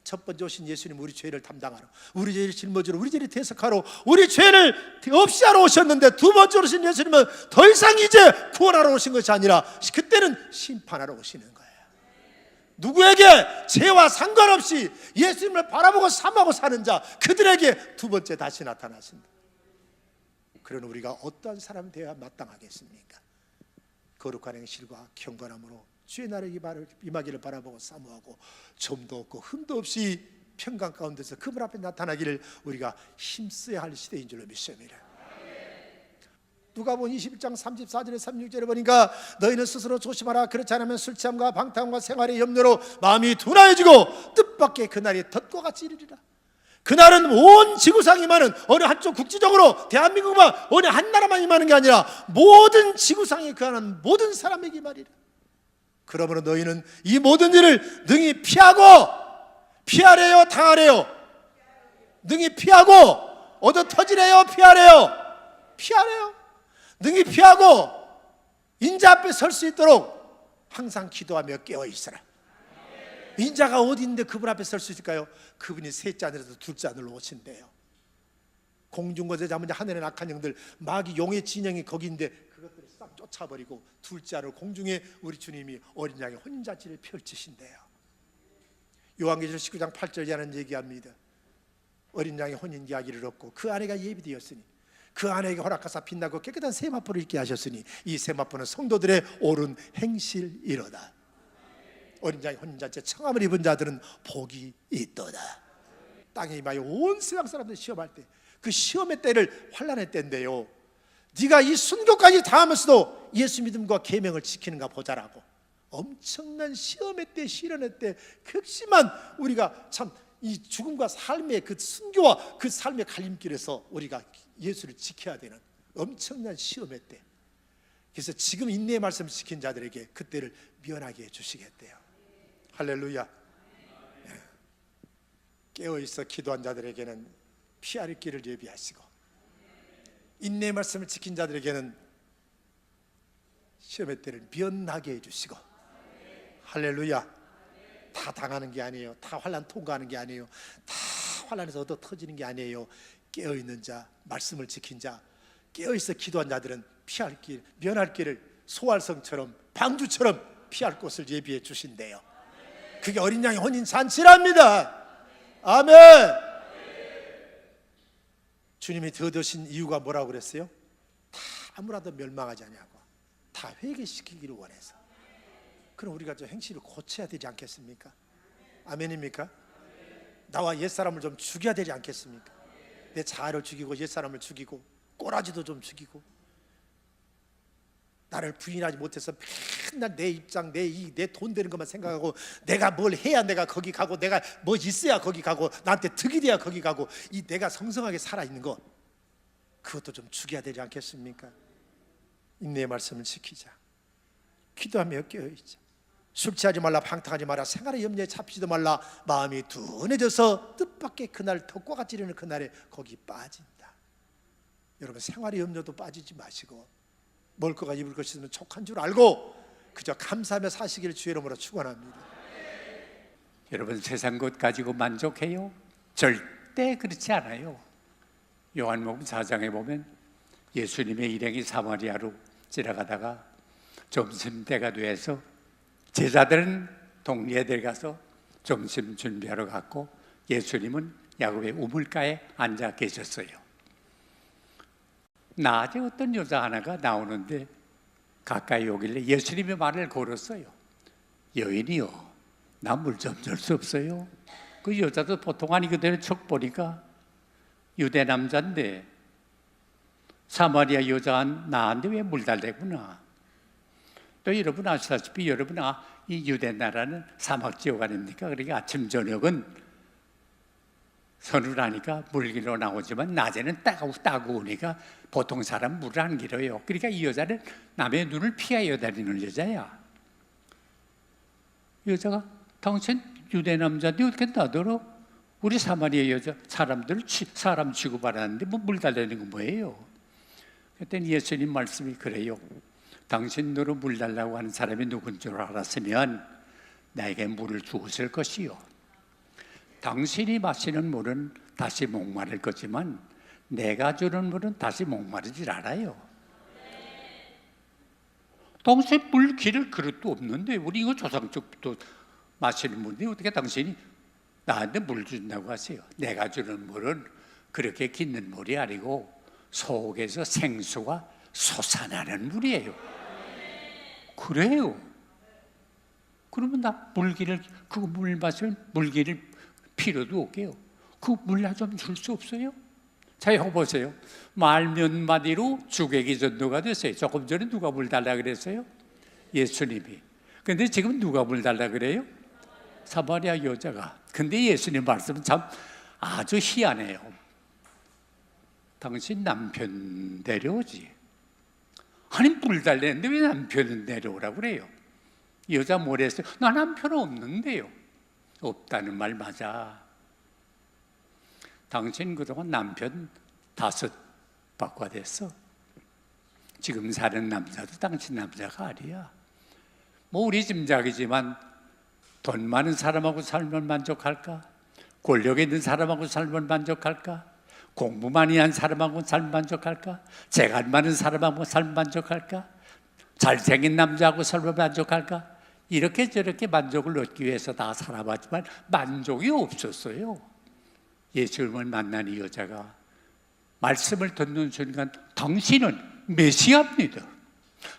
첫 번째 오신 예수님 우리 죄를 담당하러, 우리 죄를 짊어지러, 우리 죄를 대속하러, 우리 죄를 없이 하러 오셨는데, 두 번째 오신 예수님은 더 이상 이제 구원하러 오신 것이 아니라 그때는 심판하러 오시는 거예요. 누구에게 죄와 상관없이 예수님을 바라보고 삼하고 사는 자, 그들에게 두 번째 다시 나타나신다. 그런 우리가 어떠한 사람이 되어야 마땅하겠습니까? 거룩한 행실과 경건함으로 주의 나라에 임하기를 바라보고 사모하고 점도 없고 흠도 없이 평강 가운데서 그분 앞에 나타나기를 우리가 힘써야 할 시대인 줄로 믿습니다. 누가복음 21장 34절에 36절에 보니까 너희는 스스로 조심하라. 그렇지 않으면 술 취함과 방탕함과 생활의 염려로 마음이 둔하여지고 뜻밖의 그날이 덫과 같이 이르리라. 그날은 온 지구상이 임하는, 어느 한쪽 국지적으로 대한민국만 어느 한 나라만 임하는 게 아니라 모든 지구상에 거하는 모든 사람에게 임하리라. 그러므로 너희는 이 모든 일을 능히 피하래요, 당하래요? 능히 피하고 얻어 터지래요, 피하래요? 능히 피하고 인자 앞에 설 수 있도록 항상 기도하며 깨어 있으라. 인자가 어디 있는데 그분 앞에 설 수 있을까요? 그분이 셋째 하늘에서 둘째 하늘로 오신대요. 공중곳에 잡은 하늘의 악한 영들, 마귀 용의 진영이 거기 있는데 그것들을 싹 쫓아버리고 둘째 하늘 공중에 우리 주님이 어린 양의 혼인잔치를 펼치신대요. 요한계시록 19장 8절이라는 얘기합니다. 어린 양의 혼인 이야기를 얻고 그 아내가 예비되었으니 그 아내에게 허락하사 빛나고 깨끗한 세마포를 입게 하셨으니 이 세마포는 성도들의 옳은 행실이로다. 어린 양의 혼인잔치에 청함을 입은 자들은 복이 있도다. 땅에 임하여 온 세상 사람들 시험할 때, 그 시험의 때를 환난의 때인데요, 네가 이 순교까지 당하면서도 예수 믿음과 계명을 지키는가 보자라고. 엄청난 시험의 때, 시련의 때 극심한 우리가 참 이 죽음과 삶의 그 순교와 그 삶의 갈림길에서 우리가 예수를 지켜야 되는 엄청난 시험의 때. 그래서 지금 인내의 말씀을 지킨 자들에게 그때를 면하게 해주시겠대요. 할렐루야. 깨어있어 기도한 자들에게는 피할 길을 예비하시고, 인내의 말씀을 지킨 자들에게는 시험의 때를 면하게 해주시고. 할렐루야. 다 당하는 게 아니에요. 다 환난 통과하는 게 아니에요. 다 환난에서 얻어 터지는 게 아니에요. 깨어있는 자, 말씀을 지킨 자, 깨어있어 기도한 자들은 피할 길, 면할 길을 소활성처럼, 방주처럼 피할 곳을 예비해 주신대요. 그게 어린 양의 혼인 잔치랍니다. 아멘. 주님이 더 드신 이유가 뭐라고 그랬어요? 다 아무라도 멸망하지 않냐고, 다 회개시키기를 원해서. 그럼 우리가 저 행실을 고쳐야 되지 않겠습니까? 아멘입니까? 나와 옛사람을 좀 죽여야 되지 않겠습니까? 내 자아를 죽이고 옛사람을 죽이고 꼬라지도 좀 죽이고, 나를 부인하지 못해서 맨날 내 입장, 내 이익, 내 돈 되는 것만 생각하고, 내가 뭘 해야 내가 거기 가고, 내가 뭐 있어야 거기 가고, 나한테 득이 돼야 거기 가고, 이 내가 성성하게 살아있는 것, 그것도 좀 죽여야 되지 않겠습니까? 인내의 말씀을 지키자. 기도하며 깨어있자. 술 취하지 말라, 방탕하지 마라, 생활의 염려에 잡히지도 말라. 마음이 둔해져서 뜻밖의 그날, 덕과 같이 이르는 그날에 거기 빠진다. 여러분, 생활의 염려도 빠지지 마시고, 먹을 거가 입을 것이 있으면 족한 줄 알고 그저 감사하며 사시기를 주의 이름으로 축원합니다. 여러분, 세상 것 가지고 만족해요? 절대 그렇지 않아요. 요한복음 4장에 보면 예수님의 일행이 사마리아로 지나가다가 점심때가 돼서 제자들은 동리에 들어가서 점심 준비하러 갔고, 예수님은 야곱의 우물가에 앉아 계셨어요. 낮에 어떤 여자 하나가 나오는데 가까이 오길래 예수님의 말을 걸었어요. 여인이요, 나 물 좀 줄 수 없어요? 그 여자도 보통 아니거든요. 척 보니까 유대 남자인데 사마리아 여자 나한테 왜 물 달래구나. 또 여러분 아시다시피, 이 유대 나라는 사막 지역 아닙니까? 그러니까 아침 저녁은 서늘하니까 물길로 나오지만 낮에는 따가우니까 보통 사람 물을 안 길어요. 그러니까 이 여자는 남의 눈을 피하여 다니는 여자야. 여자가 당신 유대 남자인데 어떻게 나더러 우리 사마리아 여자 사람들 사람 취급하라는데 뭐 물 달라는 건 뭐예요? 그때 예수님 말씀이 그래요. 당신 너로 물 달라고 하는 사람이 누군 줄 알았으면 나에게 물을 주었을 것이요. 당신이 마시는 물은 다시 목마를 거지만 내가 주는 물은 다시 목마르질 않아요. 당신 물 기를 그릇도 없는데 우리 이거 조상적부터 마시는 분이 어떻게 당신이 나한테 물 준다고 하세요? 내가 주는 물은 그렇게 깃는 물이 아니고 속에서 생수가 솟아나는 물이에요. 그래요. 그러면 나 물기를, 그 물 마시면 물기를 필요도 없게요. 그 물 나 좀 줄 수 없어요? 자, 이거 보세요. 말 몇 마디로 주객이 전도가 됐어요. 조금 전에 누가 물 달라 그랬어요? 예수님이. 근데 지금 누가 물 달라 그래요? 사마리아 여자가. 근데 예수님 말씀은 참 아주 희한해요. 당신 남편 데려오지. 아니 물 달랬는데 왜 남편은 데려오라고 그래요? 여자 뭐라 했어요? 나 남편 없는데요. 없다는 말 맞아. 당신 그동안 남편 5 바꿔댔어. 지금 사는 남자도 당신 남자가 아니야. 뭐 우리 짐작이지만 돈 많은 사람하고 살면 만족할까? 권력 있는 사람하고 살면 만족할까? 공부 많이 한 사람하고 살면 만족할까? 재간 많은 사람하고 살면 만족할까? 잘생긴 남자하고 살면 만족할까? 이렇게 저렇게 만족을 얻기 위해서 다 살아봤지만 만족이 없었어요. 예수님을 만난 이 여자가 말씀을 듣는 순간 당신은 메시아입니다.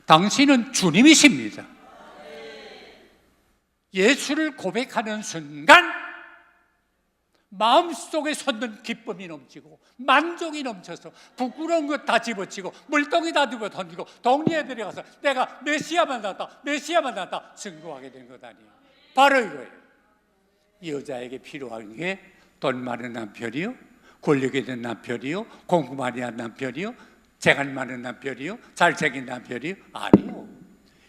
당신은 주님이십니다. 예수를 고백하는 순간 마음속에 솟는 기쁨이 넘치고 만족이 넘쳐서 부끄러운 것 다 집어치고 물동이 다 두고 던지고 동리에 들어가서 내가 메시아 만났다 증거하게 된 것 아니에요. 바로 이거예요. 이 여자에게 필요한 게 돈 많은 남편이요, 권력 있는 남편이요, 공부 많이 한 남편이요, 재간 많은 남편이요, 잘생긴 남편이요? 아니요.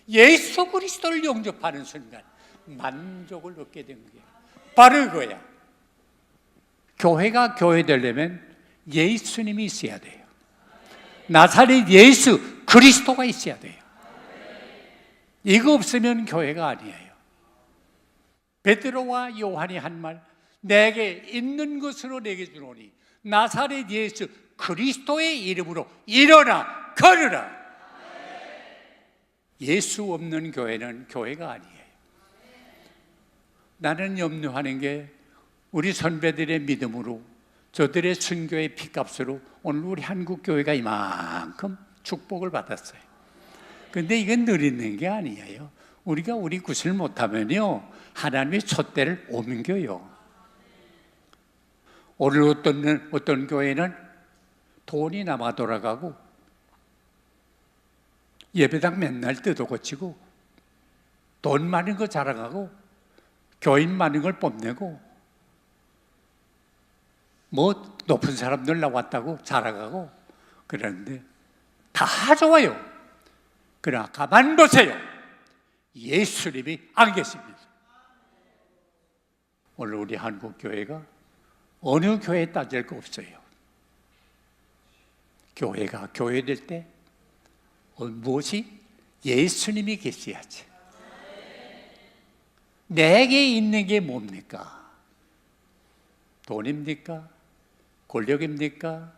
예수 그리스도를 영접하는 순간 만족을 얻게 된 거예요. 바로 이거야. 교회가 교회 되려면 예수님이 있어야 돼요. 나사렛 예수 그리스도가 있어야 돼요. 이거 없으면 교회가 아니에요. 베드로와 요한이 한 말, 내게 있는 것으로 내게 주노니 나사렛 예수 그리스도의 이름으로 일어나 걸으라. 예수 없는 교회는 교회가 아니에요. 나는 염려하는 게 우리 선배들의 믿음으로 저들의 순교의 피값으로 오늘 우리 한국 교회가 이만큼 축복을 받았어요. 근데 이건 늘 있는 게 아니에요. 우리가 우리 구슬 못하면요 하나님의 촛대를 옮겨요. 오늘 어떤 교회는 돈이 남아 돌아가고 예배당 맨날 뜯어 고치고 돈 많은 거 자랑하고 교인 많은 걸 뽐내고 뭐 높은 사람들 나왔다고 자랑하고 그러는데 다 좋아요. 그러나 가만 보세요. 예수님이 안 계십니다. 오늘 우리 한국 교회가 어느 교회에 따질 거 없어요. 교회가 교회될 때 무엇이? 예수님이 계셔야지. 내게 있는 게 뭡니까? 돈입니까? 권력입니까?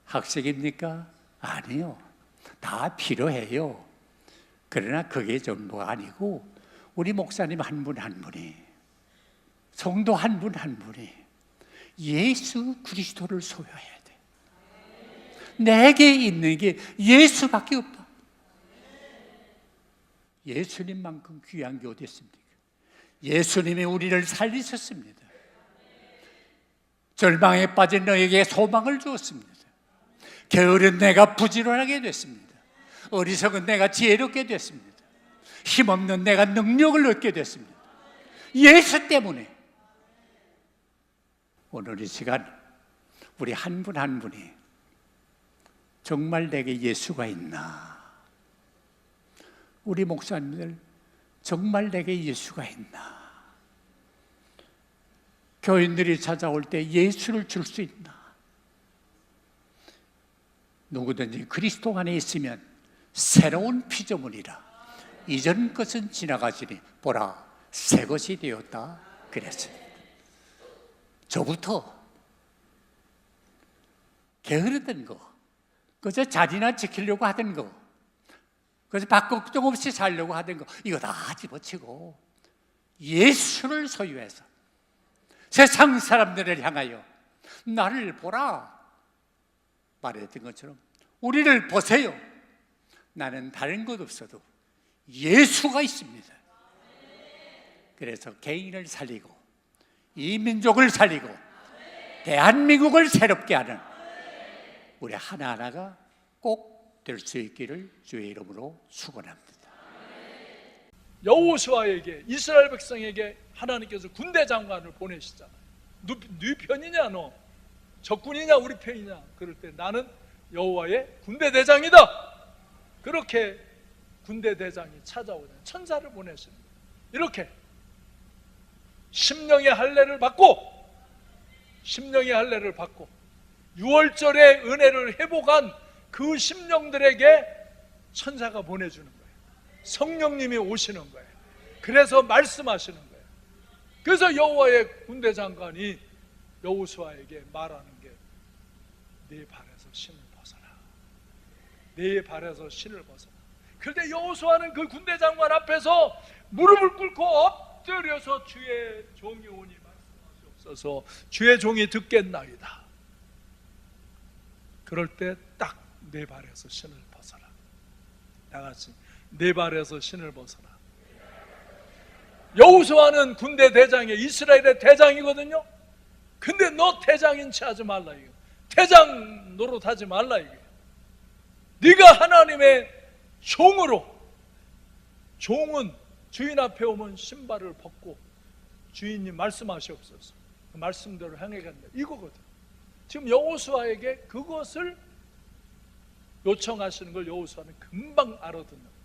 학식입니까? 아니요. 다 필요해요. 그러나 그게 전부가 아니고 우리 목사님 한 분 한 분이, 성도 한 분 한 분이 예수 그리스도를 소유해야 돼. 내게 있는 게 예수밖에 없다. 예수님만큼 귀한 게 어디 있습니까? 예수님이 우리를 살리셨습니다. 절망에 빠진 너에게 소망을 주었습니다. 게으른 내가 부지런하게 됐습니다. 어리석은 내가 지혜롭게 됐습니다. 힘없는 내가 능력을 얻게 됐습니다. 예수 때문에. 오늘 이 시간 우리 한 분 한 분이 정말 내게 예수가 있나? 우리 목사님들 정말 내게 예수가 있나? 교인들이 찾아올 때 예수를 줄 수 있나? 누구든지 그리스도 안에 있으면 새로운 피조물이라. 이전 것은 지나가시니 보라 새 것이 되었다 그랬습니다. 저부터 게으르던 거, 그저 자리나 지키려고 하던 거, 그래서 밥 걱정 없이 살려고 하던 거, 이거 다 집어치고 예수를 소유해서 세상 사람들을 향하여 나를 보라 말했던 것처럼 우리를 보세요. 나는 다른 것 없어도 예수가 있습니다. 그래서 개인을 살리고 이 민족을 살리고 대한민국을 새롭게 하는 우리 하나하나가 꼭 될 수 있기를 주의 이름으로 축원합니다. 여호수아에게, 이스라엘 백성에게 하나님께서 군대 장관을 보내시잖아요. 네 편이냐, 너 적군이냐 우리 편이냐. 그럴 때 나는 여호와의 군대 대장이다. 그렇게 군대 대장이 찾아오는 천사를 보내시는 거예요. 이렇게 심령의 할례를 받고 6월절의 은혜를 회복한 그 심령들에게 천사가 보내주는 거예요. 성령님이 오시는 거예요. 그래서 말씀하시는 거예요. 그래서 여호와의 군대 장관이 여호수아에게 말하는 게 네 발에서 신을 벗어라. 네 발에서 신을 벗어라. 그런데 여호수아는 그 군대 장관 앞에서 무릎을 꿇고 엎드려서 주의 종이 오니 말씀하시옵소서, 주의 종이 듣겠나이다. 그럴 때 딱 네 발에서 신을 벗어라. 다 같이 네 발에서 신을 벗어라. 여호수아는 군대 대장이에요. 이스라엘의 대장이거든요. 근데 너 대장인 체 하지 말라 이거. 대장 노릇하지 말라 이거. 네가 하나님의 종으로, 종은 주인 앞에 오면 신발을 벗고 주인님 말씀하시옵소서, 그 말씀대로 행해간다 이거거든. 지금 여호수아에게 그것을 요청하시는 걸 여호수아는 금방 알아듣는 거예요.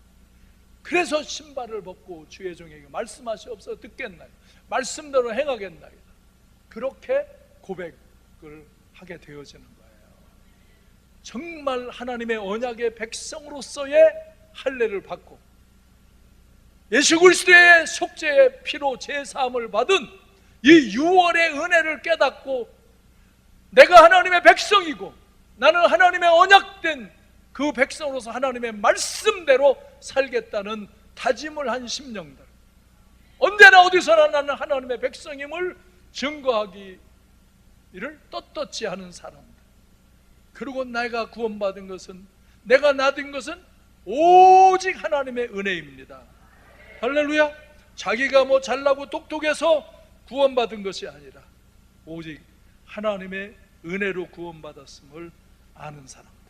그래서 신발을 벗고 주의 종에게 말씀하시옵소서 듣겠나요? 말씀대로 행하겠나요? 그렇게 고백을 하게 되어지는 거예요. 정말 하나님의 언약의 백성으로서의 할례를 받고 예수 그리스도의 속죄의 피로 제사함을 받은 이 6월의 은혜를 깨닫고 내가 하나님의 백성이고 나는 하나님의 언약된 그 백성으로서 하나님의 말씀대로 살겠다는 다짐을 한 심령들, 언제나 어디서나 나는 하나님의 백성임을 증거하기를 떳떳지 하는 사람들, 그리고 내가 구원받은 것은, 내가 낳은 것은 오직 하나님의 은혜입니다. 할렐루야. 자기가 뭐 잘나고 똑똑해서 구원받은 것이 아니라 오직 하나님의 은혜로 구원받았음을 아는 사람들.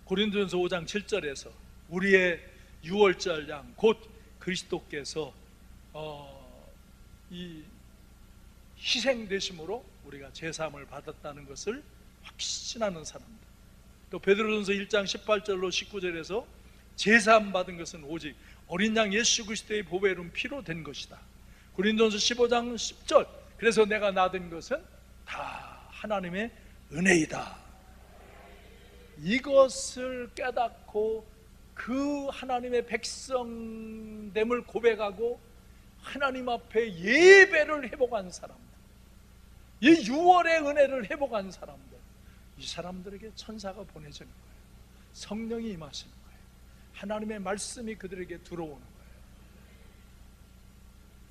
고린도전서 5장 7절에서 우리의 6월절 양 곧 그리스도께서 이 희생되심으로 우리가 제사함을 받았다는 것을 확신하는 사람들. 또 베드로전서 1장 18절로 19절에서 제사함 받은 것은 오직 어린 양 예수 그리스도의 보배로운 피로 된 것이다. 고린도전서 15장 10절 그래서 내가 낳은 것은 다 하나님의 은혜이다. 이것을 깨닫고 그 하나님의 백성됨을 고백하고 하나님 앞에 예배를 회복한 사람들, 이 6월의 은혜를 회복한 사람들, 이 사람들에게 천사가 보내지는 거예요. 성령이 임하시는 거예요. 하나님의 말씀이 그들에게 들어오는 거예요.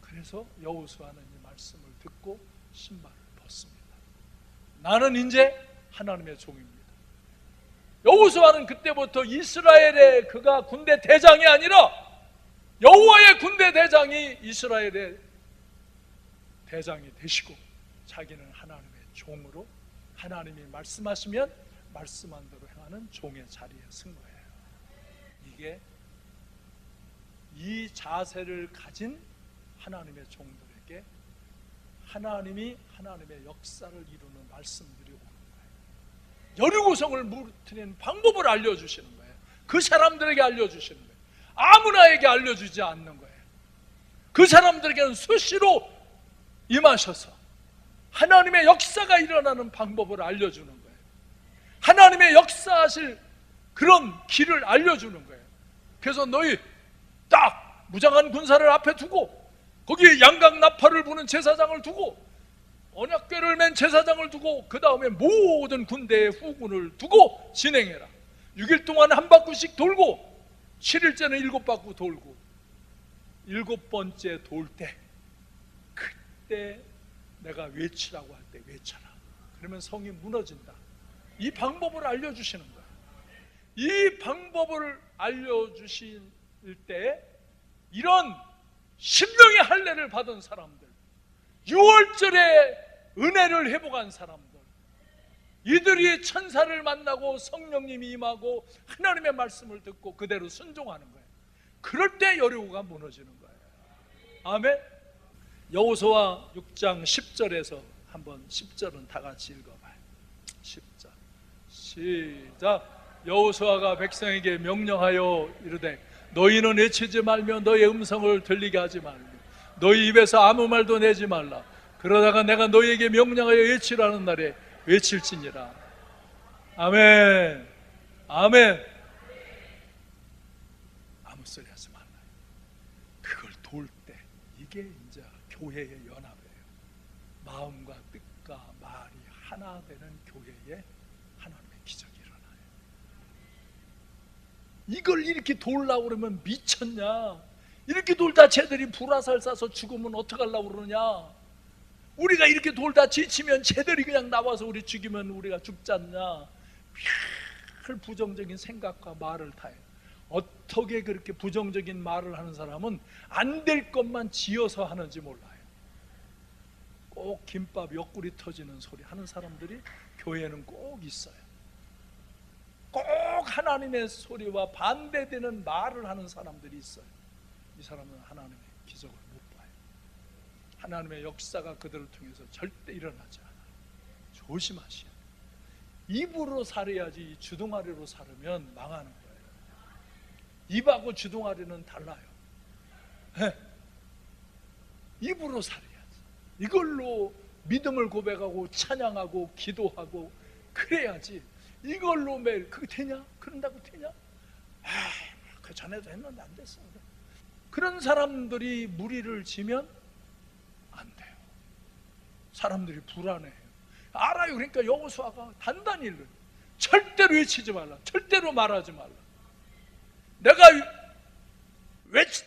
그래서 여호수아는 이 말씀을 듣고 신발을 벗습니다. 나는 이제 하나님의 종입니다. 여호수아는 그때부터 이스라엘의 그가 군대 대장이 아니라 여호와의 군대 대장이 이스라엘의 대장이 되시고 자기는 하나님의 종으로 하나님이 말씀하시면 말씀한 대로 행하는 종의 자리에 선 거예요. 이게 이 자세를 가진 하나님의 종들에게 하나님이 하나님의 역사를 이루는 말씀들이 오는 거예요. 여리고성을 무너뜨리는 방법을 알려주시는 거예요. 그 사람들에게 알려주시는 거예요. 아무나에게 알려주지 않는 거예요. 그 사람들에게는 수시로 임하셔서 하나님의 역사가 일어나는 방법을 알려주는 거예요. 하나님의 역사하실 그런 길을 알려주는 거예요. 그래서 너희 딱 무장한 군사를 앞에 두고 거기에 양각 나팔을 부는 제사장을 두고 언약궤를 맨 제사장을 두고 그 다음에 모든 군대의 후군을 두고 진행해라. 6일 동안 한 바퀴씩 돌고 7일째는 7바퀴 돌고 7번째 돌 때 이때 내가 외치라고 할 때 외쳐라. 그러면 성이 무너진다. 이 방법을 알려주시는 거야. 이 방법을 알려주실 때 이런 심령의 할례를 받은 사람들, 6월절에 은혜를 회복한 사람들, 이들이 천사를 만나고 성령님이 임하고 하나님의 말씀을 듣고 그대로 순종하는 거예요. 그럴 때 여리고가 무너지는 거예요. 아멘. 여호수아 6장 10절에서 한번 10절은 다 같이 읽어봐요. 10절 시작. 여호수아가 백성에게 명령하여 이르되 너희는 외치지 말며 너희의 음성을 들리게 하지 말며 너희 입에서 아무 말도 내지 말라. 그러다가 내가 너희에게 명령하여 외치라는 날에 외칠지니라. 아멘. 아멘. 아무 소리 하지 말라. 그걸 도울 때 이게 이제 교회의 연합이에요. 마음과 뜻과 말이 하나 되는 교회에 하나님의 기적이 일어나요. 이걸 이렇게 돌라고 그러면 미쳤냐? 이렇게 돌다 쟤들이 불화살 쏴서 죽으면 어떡하려고 그러냐? 우리가 이렇게 돌다 지치면 쟤들이 그냥 나와서 우리 죽이면 우리가 죽지 않냐? 별 부정적인 생각과 말을 다 해요. 어떻게 그렇게 부정적인 말을 하는 사람은 안 될 것만 지어서 하는지 몰라요. 꼭 김밥 옆구리 터지는 소리 하는 사람들이 교회에는 꼭 있어요. 꼭 하나님의 소리와 반대되는 말을 하는 사람들이 있어요. 이 사람은 하나님의 기적을 못 봐요. 하나님의 역사가 그들을 통해서 절대 일어나지 않아요. 조심하셔야 돼요. 입으로 살아야지 이 주둥아리로 살으면 망하는 거예요. 입하고 주둥아리는 달라요. 네. 입으로 살아야지. 이걸로 믿음을 고백하고 찬양하고 기도하고 그래야지. 이걸로 매일 그게 되냐? 그런다고 되냐? 그 전에도 했는데 안 됐어. 그런 사람들이 무리를 지면 안 돼요. 사람들이 불안해요. 알아요. 그러니까 여호수아가 단단히 일러요. 절대로 외치지 말라. 절대로 말하지 말라. 내가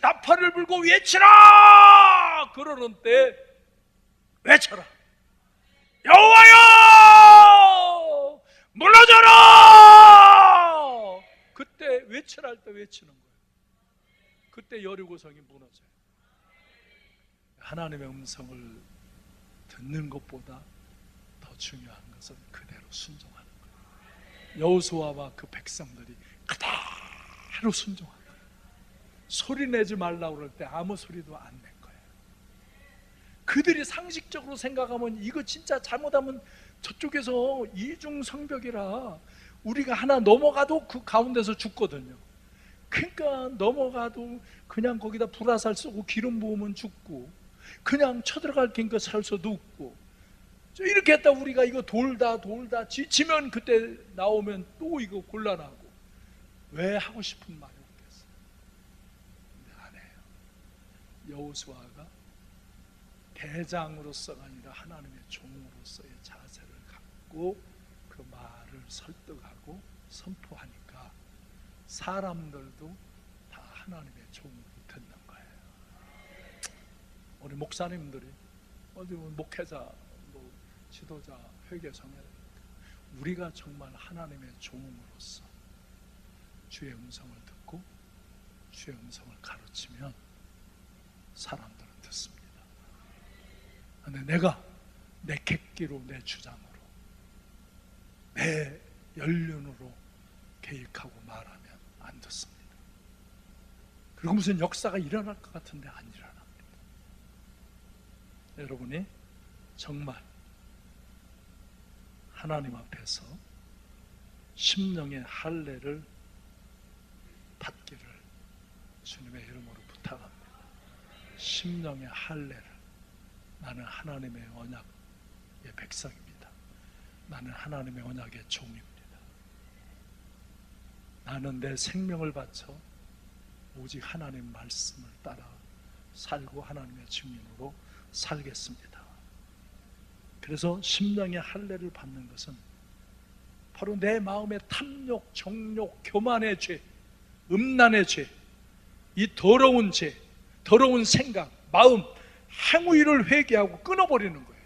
나팔을 불고 외치라! 그러는 때 외쳐라. 여호와여! 무너져라! 그때 외치라 할 때 외치는 거예요. 그때 여리고성이 무너져요. 하나님의 음성을 듣는 것보다 더 중요한 것은 그대로 순종하는 거예요. 여호수아와 그 백성들이 그대로 순종하는 거예요. 소리 내지 말라고 그럴 때 아무 소리도 안 낸 거예요. 그들이 상식적으로 생각하면 이거 진짜 잘못하면 저쪽에서 이중성벽이라 우리가 하나 넘어가도 그 가운데서 죽거든요. 그러니까 넘어가도 그냥 거기다 불화살 쏘고 기름 부으면 죽고, 그냥 쳐들어갈 테니까 살서 눕고, 이렇게 했다 우리가 이거 돌다 지치면 그때 나오면 또 이거 곤란하고, 왜 하고 싶은 말이 없겠어요? 근데 안 해요. 여호수아가 대장으로서가 아니라 하나님의 종으로서의 자세를 갖고 그 말을 설득하고 선포하니까 사람들도 다 하나님의 종으로 듣는 거예요. 우리 목사님들이 어디 목회자, 지도자, 회계성에 우리가 정말 하나님의 종으로서 주의 음성을 듣고 주의 음성을 가르치면 사람들은 듣습니다. 근데 내가 내 객기로, 내 주장으로, 내 연륜으로 계획하고 말하면 안 듣습니다. 그리고 무슨 역사가 일어날 것 같은데 안 일어납니다. 여러분이 정말 하나님 앞에서 심령의 할례를 받기를 주님의 이름으로 부탁합니다. 심령의 할례를. 나는 하나님의 언약의 백성입니다. 나는 하나님의 언약의 종입니다. 나는 내 생명을 바쳐 오직 하나님 말씀을 따라 살고 하나님의 증인으로 살겠습니다. 그래서 심령의 할례를 받는 것은 바로 내 마음의 탐욕, 정욕, 교만의 죄, 음란의 죄, 이 더러운 죄, 더러운 생각, 마음, 행위를 회개하고 끊어버리는 거예요.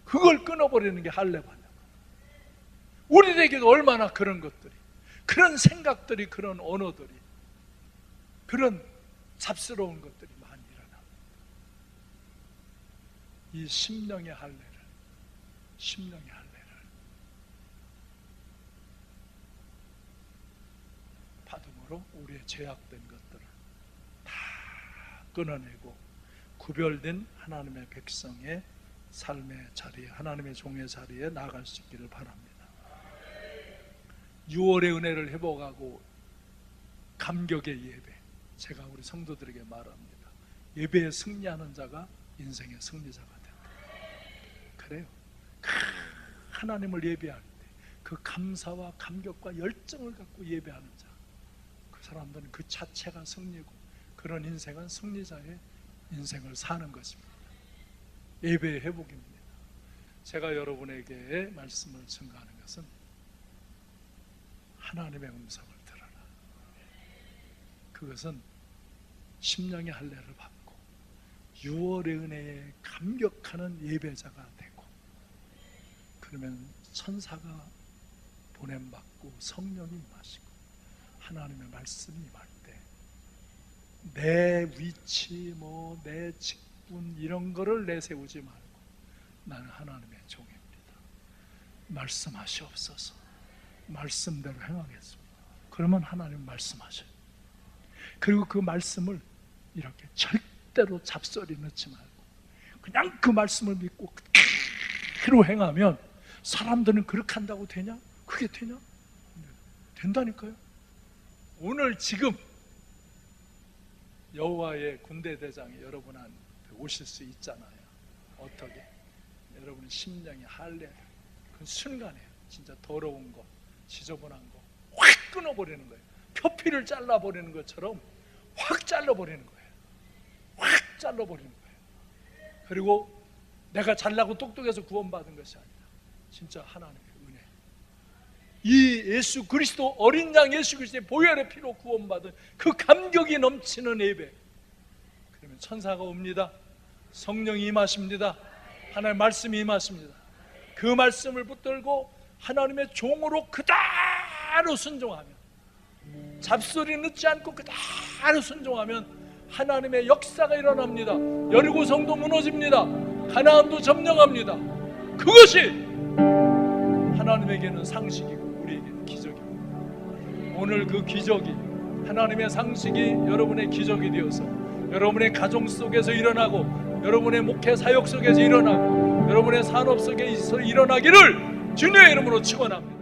그걸 끊어버리는 게 할례 받는 거예요. 우리에게도 얼마나 그런 것들이, 그런 생각들이, 그런 언어들이, 그런 잡스러운 것들이 많이 일어납니다. 이 심령의 할례를 받음으로 우리의 죄악된 것들을 다 끊어내고 구별된 하나님의 백성의 삶의 자리에, 하나님의 종의 자리에 나아갈 수 있기를 바랍니다. 6월의 은혜를 회복하고 감격의 예배, 제가 우리 성도들에게 말합니다. 예배에 승리하는 자가 인생의 승리자가 된다. 그래요. 하나님을 예배할 때 그 감사와 감격과 열정을 갖고 예배하는 자, 그 사람들은 그 자체가 승리고, 그런 인생은 승리자의 인생을 사는 것입니다. 예배의 회복입니다. 제가 여러분에게 말씀을 증거하는 것은 하나님의 음성을 들어라. 그것은 심령의 할례를 받고 6월의 은혜에 감격하는 예배자가 되고, 그러면 천사가 보냄받고 성령이 임하시고 하나님의 말씀이 임할 때 내 위치, 내 직분 이런 거를 내세우지 말고 나는 하나님의 종입니다. 말씀하시옵소서. 말씀대로 행하겠습니다. 그러면 하나님 말씀하셔요. 그리고 그 말씀을 이렇게 절대로 잡소리 넣지 말고 그냥 그 말씀을 믿고 그대로 행하면, 사람들은 그렇게 한다고 되냐? 그게 되냐? 된다니까요. 오늘 지금 여호와의 군대 대장이 여러분한테 오실 수 있잖아요. 어떻게? 여러분의 심령의 할례, 그 순간에 진짜 더러운 거, 지저분한 거 확 끊어버리는 거예요. 표피를 잘라버리는 것처럼 확 잘라버리는 거예요. 확 잘라버리는 거예요. 그리고 내가 잘나고 똑똑해서 구원받은 것이 아니라 진짜 하나님의 은혜, 이 예수 그리스도, 어린 양 예수 그리스도의 보혈의 피로 구원받은 그 감격이 넘치는 예배. 그러면 천사가 옵니다. 성령이 임하십니다. 하나님의 말씀이 임하십니다. 그 말씀을 붙들고 하나님의 종으로 그대로 순종하면, 잡소리 넣지 않고 그대로 순종하면 하나님의 역사가 일어납니다. 여리고 성도 무너집니다. 가나안도 점령합니다. 그것이 하나님에게는 상식이고 우리에게는 기적입니다. 오늘 그 기적이, 하나님의 상식이 여러분의 기적이 되어서 여러분의 가정 속에서 일어나고, 여러분의 목회 사역 속에서 일어나고, 여러분의 산업 속에서 일어나기를 주님의 이름으로 축원합니다.